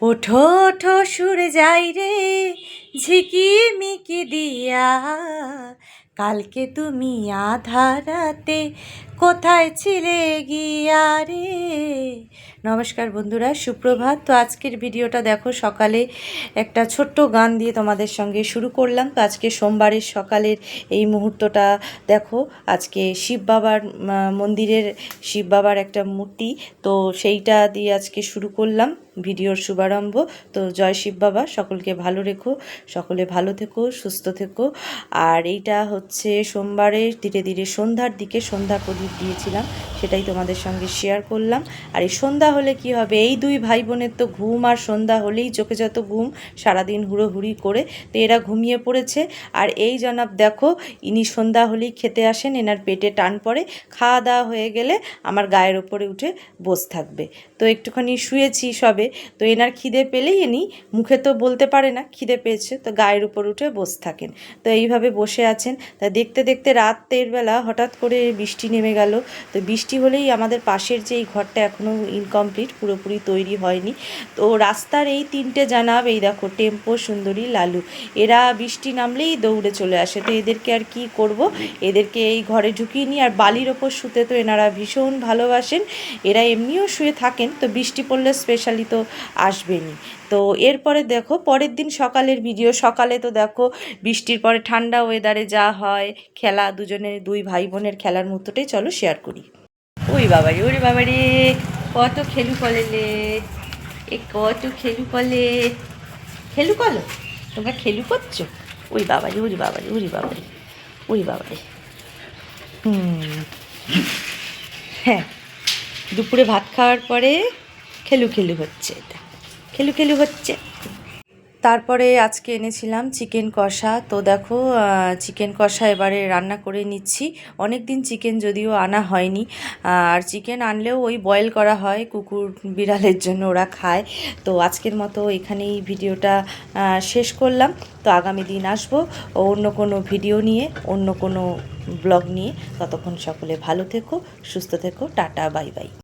ওঠো ওঠো সুরে যাই রে ঝিকিমিকি দিয়া, কালকে তুমি আধার রাতে কোথায় ছিলে গিয়া রে। নমস্কার বন্ধুরা, সুপ্রভাত। তো আজকের ভিডিওটা দেখো, সকালে একটা ছোট্ট গান দিয়ে তোমাদের সঙ্গে শুরু করলাম। তো আজকে সোমবারের সকালের এই মুহূর্তটা দেখো, আজকে শিব বাবার মন্দিরের শিব বাবার একটা মূর্তি, তো সেইটা দিয়ে আজকে শুরু করলাম ভিডিওর শুভারম্ভ। তো জয় শিব বাবা, সকলকে ভালো রেখো, সকলে ভালো থেকো, সুস্থ থেকো। আর এইটা হচ্ছে সোমবারে ধীরে ধীরে সন্ধ্যার দিকে সন্ধ্যা প্রদীপ দিয়েছিলাম, সেটাই তোমাদের সঙ্গে শেয়ার করলাম। আর এই সন্ধ্যা হলে কি হবে, এই দুই ভাই বোনের তো ঘুম, আর সন্ধ্যা হলেই চোখে যত ঘুম, সারাদিন হুড়োহুড়ি করে তো এরা ঘুমিয়ে পড়েছে। আর এই জনাব দেখো, ইনি সন্ধ্যা হলেই খেতে আসেন, এনার পেটে টান পড়ে, খাওয়া দাওয়া হয়ে গেলে আমার গায়ের ওপরে উঠে বসে থাকবে। তো একটুখানি শুয়েছি সবে, তো এনার খিদে পেলেই ইনি মুখে তো বলতে পারে না খিদে পেয়েছে, তো গায়ের উপর উঠে বসে থাকেন। তো এইভাবে বসে আছেন। তা দেখতে দেখতে রাতের বেলা হঠাৎ করে বৃষ্টি নেমে গেল। তো বৃষ্টি হলেই আমাদের পাশের যে এই ঘরটা এখনও ইনকমপ্লিট, পুরোপুরি তৈরি হয়নি। তো রাস্তার এই তিনটে জানাব, এই দেখো টেম্পো, সুন্দরী, লালু, এরা বৃষ্টি নামলেই দৌড়ে চলে আসে। তো এদেরকে আর কি করব, এদেরকে এই ঘরে ঢুকিয়ে নিই। আর বালির ওপর শুতে তো এনারা ভীষণ ভালোবাসেন, এরা এমনিও শুয়ে থাকেন, তো বৃষ্টি পড়লে স্পেশালি তো আসবেনই। তো এরপরে দেখো পরের দিন সকালের ভিডিও। সকালে তো দেখো বৃষ্টির পরে ঠান্ডা ওয়েদারে যা হয় খেলা, দুজনের দুই ভাই বোনের খেলার মুহূর্তটাই চলো শেয়ার করি। ওই বাবারে কত খেলু কলেলে, এ কত খেলু কলে, খেলু কলো, তোমরা খেলু করছো। ওই বাবারে ওরে বাবারে ওরে বাবারে ওরে বাবারে। হ্যাঁ, দুপুরে ভাত খাওয়ার পরে খেলু খেলু হচ্ছে, এটা খেলু খেলু হচ্ছে। তারপরে আজকে এনেছিলাম চিকেন কষা। তো দেখো চিকেন কষা এবারে রান্না করে নিচ্ছি। অনেক দিন চিকেন যদিও আনা হয়নি, আর চিকেন আনলেও ওই বয়েল করা হয়, কুকুর বিড়ালের জন্য, ওরা খায়। তো আজকের মতো এখানেই ভিডিওটা শেষ করলাম। তো আগামী দিন আসবো অন্য কোনো ভিডিও নিয়ে, অন্য কোনো ব্লগ নিয়ে। ততক্ষণ সকলে ভালো থেকো, সুস্থ থেকো, টাটা, বাই বাই।